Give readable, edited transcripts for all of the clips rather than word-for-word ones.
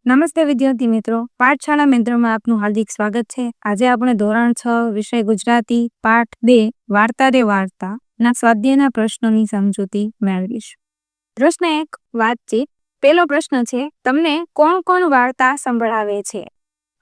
નમસ્તે વિદ્યાર્થી મિત્રો, પાઠશાળા મિત્રોમાં આપનું હાર્દિક સ્વાગત છે। આજે આપણે ધોરણ 6 વિષય ગુજરાતી પાઠ 2 વાર્તા રે વાર્તા ના સ્વાધ્યાયના પ્રશ્નોની સમજૂતી મેળવીશું। પ્રશ્ન 1 વાતચીત। પહેલો પ્રશ્ન છે, તમને કોણ કોણ વાર્તા સંભળાવે છે?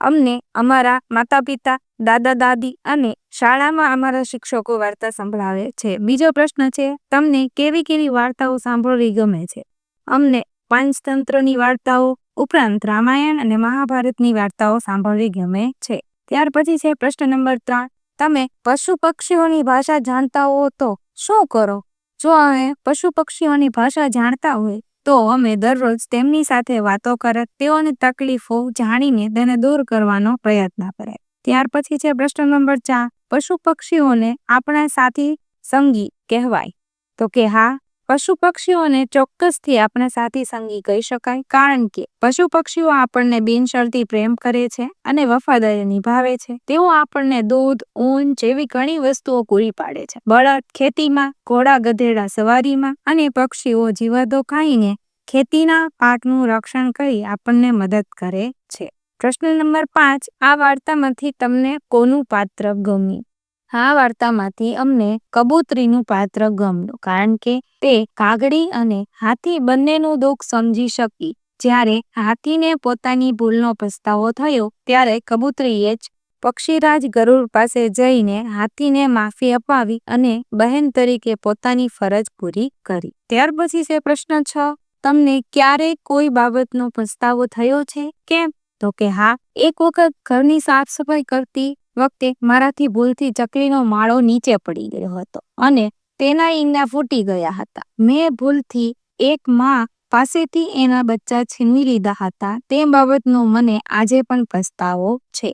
અમને અમારા માતા પિતા, દાદા દાદી અને શાળામાં અમારા શિક્ષકો વાર્તા સંભળાવે છે। બીજો પ્રશ્ન છે, તમને કેવી કેવી વાર્તાઓ સાંભળવી ગમે છે? અમને પંચતંત્રની વાર્તાઓ ઉપરાંત રામાયણ અને મહાભારતની વાર્તાઓ સાંભળવી ગમે છે। ત્યાર પછી છે પ્રશ્ન નંબર 3, તમે પશુ પક્ષીઓની ભાષા જાણતા હો તો શું કરો? જો અમે પશુ પક્ષીઓની ભાષા જાણતા હોય તો અમે દરરોજ તેમની સાથે વાતો કરત, તેઓની તકલીફો જાણીને તેને દૂર કરવાનો પ્રયત્ન કરે। ત્યાર પછી છે પ્રશ્ન નંબર 4, પશુ પક્ષીઓને આપણા સાથી સંગી કહેવાય? તો કે હા, પશુ પક્ષીઓને ચોક્કસથી આપણા સાથી સંગી કહી શકાય, કારણ કે પશુ પક્ષીઓ આપણને બિનશરતી પ્રેમ કરે છે અને વફાદારી નિભાવે છે। તેઓ આપણને દૂધ, ઊન જેવી ઘણી વસ્તુઓ પૂરી પાડે છે। બળદ ખેતીમાં, ઘોડા ગધેડા સવારીમાં અને પક્ષીઓ જીવાતો ખાઈને ખેતીના પાકનું રક્ષણ કરી આપણને મદદ કરે છે। પ્રશ્ન નંબર 5, આ વાર્તામાંથી તમને કોનું પાત્ર ગમ્યું? આ વાર્તામાંથી અમને કબૂતરીનું પાત્ર ગમ્યું, કારણ કે તે કાગડી અને હાથી બંનેનું દુઃખ સમજી શકી। જ્યારે હાથીને પોતાની ભૂલનો પસ્તાવો થયો ત્યારે કબૂતરીએ જ પક્ષીરાજ ગરુડ પાસે જઈને હાથીને માફી અપાવી અને બહેન તરીકે પોતાની ફરજ પૂરી કરી। ત્યાર પછી છે પ્રશ્ન 6, તમને ક્યારે કોઈ બાબતનો પસ્તાવો થયો છે? કેમ? તો કે હા, એક વખત ઘરની સાફ સફાઈ કરતી વખતે મારાથી ભૂલથી ચકલીનો માળો નીચે પડી ગયો હતો અને તેના ઈંડા ફૂટી ગયા હતા। મેં ભૂલથી એક માં પાસેથી એના બચ્ચા છીનવી લીધા હતા। તે બાબતનો મને આજે પણ પસ્તાવો છે।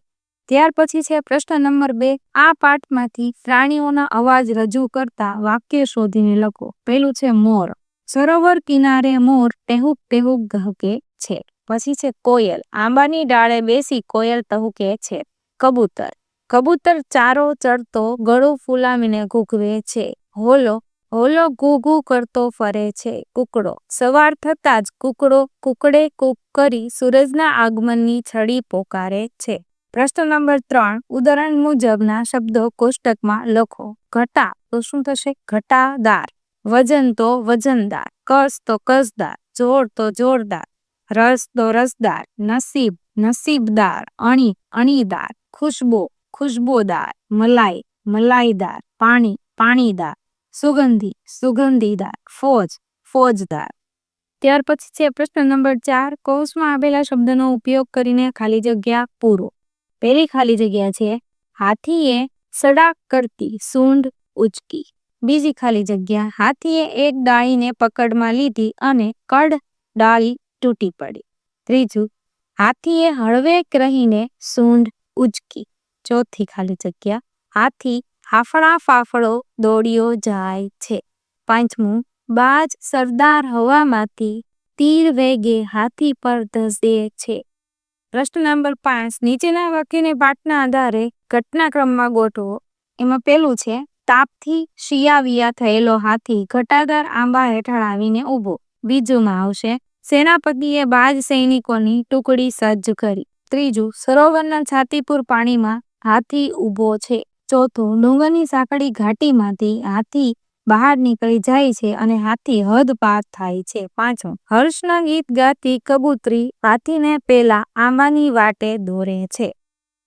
ત્યાર પછી છે પ્રશ્ન નંબર 2, આ પાઠમાંથી પ્રાણીઓના અવાજ રજૂ કરતા વાક્ય શોધીને લખો। પહેલું છે મોર। સરોવર કિનારે મોર ટેહુક ટેહુક ગહકે છે। પછી છે કોયલ। આંબાની ડાળે બેસી કોયલ ટહુકે છે। કબૂતર। કબૂતર ચારો ચરતો ગળું ફૂલાવીને ઘૂઘવે છે। હોલો। હોલો ઘૂ ઘૂ કરતો ફરે છે। કૂકડો। સવાર થતાં જ કૂકડો કૂકડે કૂક કરી સૂરજના આગમનની છડી પોકારે છે। પ્રશ્ન નંબર 3, ઉદાહરણ મુજબના શબ્દો કોષ્ટકમાં લખો। ઘટા તો શું થશે? ઘટાદાર। વજન તો વજનદાર। કસ તો કસદાર। જોર તો જોરદાર। રસ તો રસદાર। નસીબ નસીબદાર। અણી અણીદાર। ખુશ્બો ખુશ્બોદાર। મલાઈ મલાઈદાર। પાણી પાણીદાર। સુગંધી સુગંધીદાર। ફોજ ફોજદાર। ત્યાર પછી છે પ્રશ્ન નંબર 4, કૌંસમાં આપેલા શબ્દનો ઉપયોગ કરીને ખાલી જગ્યા પૂરો। પહેલી ખાલી જગ્યા છે, હાથીએ સડાક કરતી સૂંઢ ઉચકી। બીજી ખાલી જગ્યા, હાથીએ એક ડાળીને પકડમાં લીધી અને કડ ડાળી તૂટી પડી। ત્રીજું, હાથીએ હળવેક રહીને સૂંઢ ઉચકી। ચોથી ખાલી જગ્યા, હાથી હાફળા ફાફડો દોડ્યો જાય છે। પાંચમું, બાજ સરદાર હવામાંથી તીર વેગે હાથી પર ધસે છે। પ્રશ્ન નંબર 5, નીચેના વાક્યને પાઠના આધારે ઘટનાક્રમમાં ગોઠવો। એમાં પહેલું છે, તાપથી શિયાવિયા થયેલો હાથી ઘટાદાર આંબા હેઠળ આવીને ઊભો। બીજુંમાં આવશે, સેનાપતિએ બાજ સૈનિકોની ટુકડી સજ્જ કરી। ત્રીજું, સરોવરના છાતીપુર પાણીમાં હાથી ઊભો છે। ચોથું, ડુંગરની સાંકડી ઘાટીમાંથી હાથી બહાર નીકળી જાય છે અને હાથી હદ પાર થાય છે। પાંચમું, હર્ષના ગીત ગાતી કબૂતરી હાથીને પેલા આંબાની વાટે દોરે છે।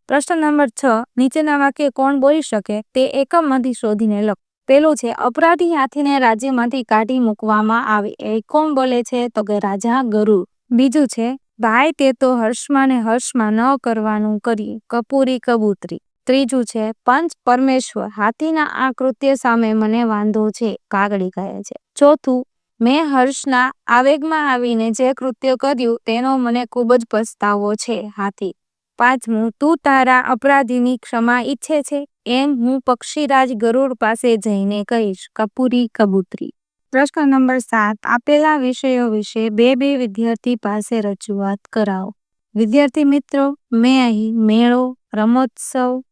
પ્રશ્ન નંબર 6, નીચેના વાક્ય કોણ બોલી શકે તે એકમમાંથી શોધીને લખો। પેલું છે, અપરાધી હાથીને રાજ્યમાંથી કાઢી મૂકવામાં આવે। એ કોણ બોલે છે? તો કે રાજા ગરુડ। બીજું છે, ભાઈ તે તો હર્ષમાં ને હર્ષમાં ન કરવાનું કરી કપૂરી કબૂતરી। ત્રીજું છે, પંચ પરમેશ્વર હાથીના આ કૃત્ય સામે મને વાંધો છે, કાગડી કહે છે। ચોથું, મેં હર્ષના આવેગમાં આવીને જે કૃત્ય કર્યું તેનો મને ખૂબ જ પસ્તાવો છે, હાથી। પાંચમું, તું તારા અપરાધીની ક્ષમા ઈચ્છે છે? એમ હું પક્ષીરાજ ગરુડ પાસે જઈને કહીશ, કપૂરી કબૂતરી। પ્રશ્ન નંબર 7, આપેલા વિષયો વિશે બે વિદ્યાર્થી પાસે રજૂઆત કરાવો। વિદ્યાર્થી મિત્રો, મેં અહીં મેળો, રમોત્સવ,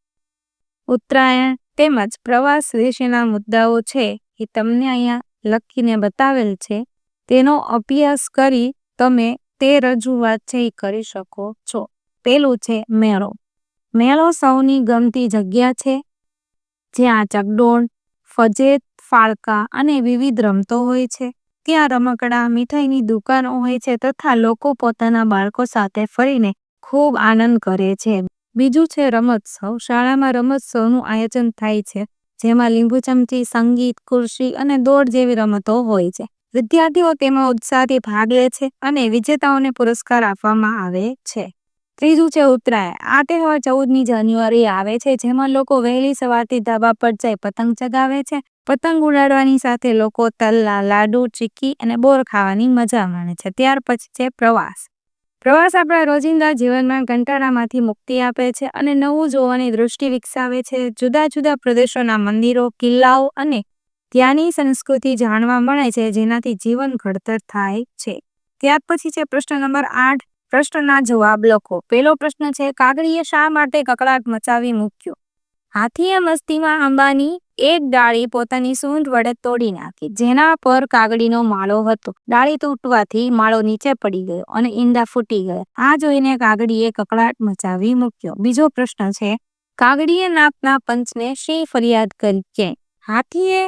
ઉત્તરાયણ તેમજ પ્રવાસ વિશેના મુદ્દાઓ છે એ તમને અહીંયા લખીને બતાવેલ છે। તેનો અભ્યાસ કરી તમે તે રજૂઆત છે એ કરી શકો છો. પેલું છે મેળો. મેળો સૌની ગમતી જગ્યા છે જ્યાં ચકડોળ, ફજેત, ફાળકા અને વિવિધ રમતો હોય છે. ત્યાં રમકડા, મીઠાઈની દુકાનો હોય છે તથા લોકો પોતાના બાળકો સાથે ફરીને ખૂબ આનંદ કરે છે. બીજું છે રમોત્સવ. શાળામાં રમોત્સવનું આયોજન થાય છે જેમાં લીંબુ ચમચી, સંગીત, ખુરશી અને દોડ જેવી રમતો હોય છે. વિદ્યાર્થીઓ તેમાં ઉત્સાહથી ભાગ લે છે અને વિજેતાઓને પુરસ્કાર આપવામાં આવે છે. ત્રીજું છે ઉત્તરાયણ. આ તહેવાર 14મી જાન્યુઆરી આવે છે જેમાં લોકો વહેલી સવારથી ધાબા પર જઈ પતંગ ચગાવે છે. પતંગ ઉડાડવાની સાથે લોકો તલના લાડુ, ચીક્કી અને બોર ખાવાની મજા માણે છે. ત્યાર પછી છે પ્રવાસ. પ્રવાસ આપણા રોજિંદા જીવનમાં કંટાળામાંથી મુક્તિ આપે છે અને નવું જોવાની દૃષ્ટિ વિકસાવે છે. જુદા જુદા પ્રદેશોના મંદિરો, કિલ્લાઓ અને ત્યાંની સંસ્કૃતિ જાણવા મળે છે જેનાથી જીવન ઘડતર થાય છે. ત્યાર પછી છે પ્રશ્ન નંબર 8. પ્રશ્નના જવાબ લખો. પહેલો પ્રશ્ન છે કાગડીએ શા માટે કકળાટ મચાવી મૂક્યો? હાથીએ મસ્તીમાં આંબાની એક ડાળી પોતાની સૂંઢ વડે તોડી નાખી જેના પર કાગડીનો માળો હતો. ડાળી તૂટવાથી માળો નીચે પડી ગયો અને ઈંડા ફૂટી ગયા. આ જોઈને કાગડીએ કકળાટ મચાવી મૂક્યો. બીજો પ્રશ્ન છે કાગડીએ નાગના પંચને શી ફરિયાદ કરી? કે હાથીએ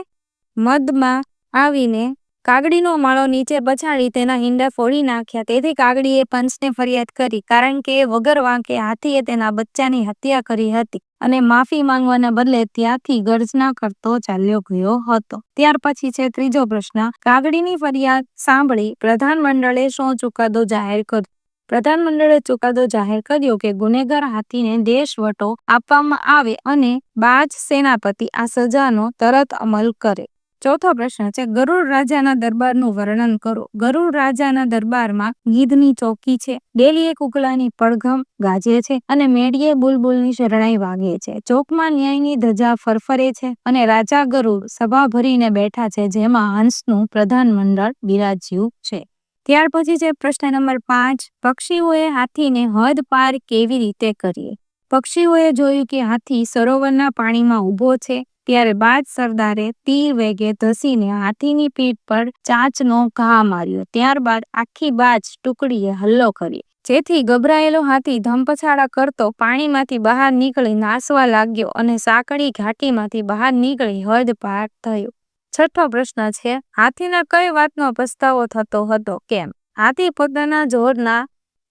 મદમાં આવીને કાગડીનો માળો નીચે પછાડી તેના ઈંડા ફોડી નાખ્યા. તેથી કાગડીએ પંચને ફરિયાદ કરી કારણ કે વગર વાંકે હાથીએ તેના બચ્ચાની હત્યા કરી હતી અને માફી માંગવાના બદલે ત્યાંથી ગર્જના કરતો ચાલ્યો ગયો હતો. ત્યાર પછી છે ત્રીજો પ્રશ્ન કાગડીની ફરિયાદ સાંભળી પ્રધાનમંડળે શું ચુકાદો જાહેર કર્યો? પ્રધાનમંડળે ચુકાદો જાહેર કર્યો કે ગુનેગાર હાથીને દેશવટો આપવામાં આવે અને બાજ સેનાપતિ આ સજાનો તરત અમલ કરે. ચોથો પ્રશ્ન છે ગરુડ રાજાના દરબારનું વર્ણન કરો. ગરુડ રાજાના દરબારમાં ગીધની ચોકી છે, ડેલીએ કુકલાની પડઘમ ગાજે છે અને મેડીએ બુલબુલની શરણાઈ વાગે છે. ચોકમાં ન્યાયની ધજા ફરફરે છે અને રાજા ગરુડ સભા ભરીને બેઠા છે જેમાં હંસનું પ્રધાનમંડળ બિરાજ્યું છે. ત્યાર પછી છે પ્રશ્ન નંબર 5. પક્ષીઓએ હાથીને હદ પાર કેવી રીતે કરી? પક્ષીઓએ જોયું કે હાથી સરોવરના પાણીમાં ઊભો છે ત્યારે બાજ સરદારે તીર વેગે ધસીને હાથીની પીઠ પર ચાંચનો ઘા માર્યો. ત્યારબાદ આખી બાજ ટુકડીએ હલ્લો કર્યો જેથી ગભરાયેલો હાથી ધમપછાડા કરતો પાણીમાંથી બહાર નીકળી નાસવા લાગ્યો અને સાંકડી ઘાટીમાંથી બહાર નીકળી હદ પાર થયો. છઠ્ઠો પ્રશ્ન છે હાથીને કઈ વાતનો પસ્તાવો થતો હતો? કેમ? હાથી પોતાના જોરના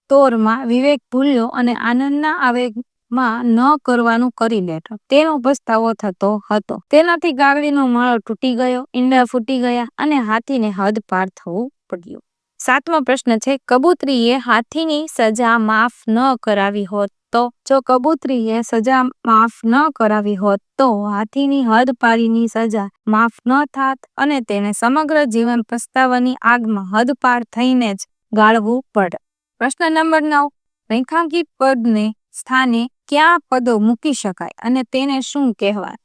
તોરમાં વિવેક ભૂલ્યો અને આનંદના આવેગમાં ન કરવાનું કરી બેઠો તેનો પસ્તાવો થતો હતો. તેનાથી કાગડીનો માળો તૂટી ગયો, ઈંડા ફૂટી ગયા અને હાથીને હદ પાર થવું પડ્યું. સાતમો પ્રશ્ન છે કબૂતરીએ હાથીની સજા માફ ન કરાવી હોત તો? જો કબૂતરીએ સજા માફ ન કરાવી હોત તો હાથીની હદ પારીની સજા માફ ન થાત અને તેને સમગ્ર જીવન પસ્તાવાની આગમાં હદ પાર થઈને જ ગાળવું પડત. પ્રશ્ન નંબર 9. રેખાંકિત પદને સ્થાને ક્યાં પદો મૂકી શકાય અને તેને શું કહેવાય?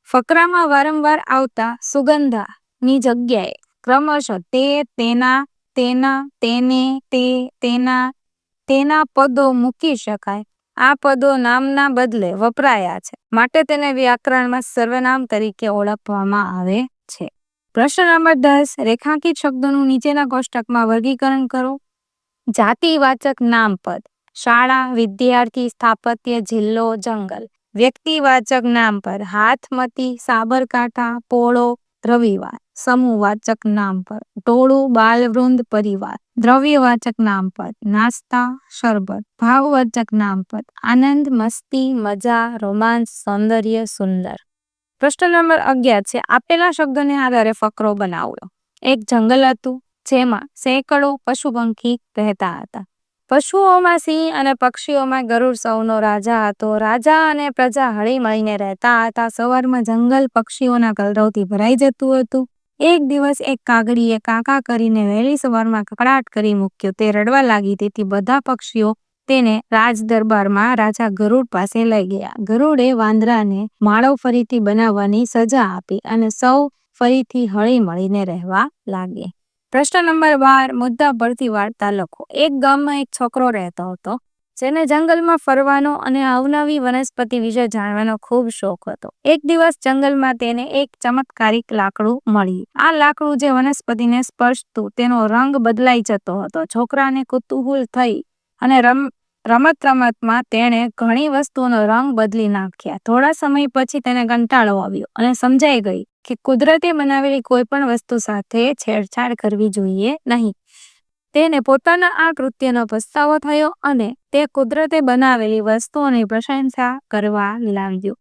ફકરામાં વારંવાર આવતા સુગંધાની જગ્યાએ ક્રમશઃ તે, તેના, તેના, તેને, તે, તેના પદો મૂકી શકાય. આ પદો નામના બદલે વપરાયા છે માટે તેને વ્યાકરણમાં સર્વનામ તરીકે ઓળખવામાં આવે છે. પ્રશ્ન નંબર 10. રેખાંકિત શબ્દોનું નીચેના કોષ્ટકમાં વર્ગીકરણ કરો. જાતિવાચક નામપદ શાળા, વિદ્યાર્થી, સ્થાપત્ય, જિલ્લો, જંગલ. વ્યક્તિવાચક નામપદ હાથમતી, સાબરકાંઠા, પોળો, રવિવાર. સમૂહવાચક નામપદ ટોળું, બાલવૃંદ, પરિવાર. દ્રવ્યવાચક નામપદ નાસ્તા, શરબત. ભાવવાચક નામપદ આનંદ, મસ્તી, મજા, રોમાંસ, સૌંદર્ય, સુંદર. પ્રશ્ન નંબર 11 છે આપેલા શબ્દોને આધારે ફકરો બનાવો. એક જંગલ હતું જેમાં સેંકડો પશુ પંખી રહેતા હતા. પશુઓમાં સિંહ અને પક્ષીઓમાં ગરુડ સૌનો રાજા હતો. રાજા અને પ્રજા હળી મળીને રહેતા હતા. સવારમાં જંગલ પક્ષીઓના કલરવથી ભરાઈ જતું હતું. એક દિવસ એક કાગડીએ કાકા કરીને વહેલી સવારમાં કકળાટ કરી મૂક્યો. તે રડવા લાગી તેથી બધા પક્ષીઓ તેને રાજ દરબારમાં રાજા ગરુડ પાસે લઈ ગયા. ગરુડે વાંદરાને માળો ફરીથી બનાવવાની સજા આપી અને સૌ ફરીથી હળી મળીને રહેવા લાગે. પ્રશ્ન નંબર 12. મુદ્દા પરથી વાર્તા લખો. એક ગામમાં એક છોકરો રહેતો હતો જેને જંગલમાં ફરવાનો અને અવનવી વનસ્પતિ વિશે જાણવાનો ખૂબ શોખ હતો. એક દિવસ જંગલમાં તેને એક ચમત્કારિક લાકડું મળ્યું. આ લાકડું જે વનસ્પતિને સ્પર્શતું તેનો રંગ બદલાઈ જતો હતો. છોકરાને કુતૂહલ થઈ અને રમતમાં તેણે ઘણી વસ્તુઓનો રંગ બદલી નાખ્યા. થોડા સમય પછી તેને કંટાળો આવ્યો અને સમજાઈ ગઈ કે કુદરતે બનાવેલી કોઈ પણ વસ્તુ સાથે છેડછાડ કરવી જોઈએ નહીં. તેને પોતાના આ કૃત્યનો પસ્તાવો થયો અને તે કુદરતે બનાવેલી વસ્તુઓની પ્રશંસા કરવા લાગ્યો.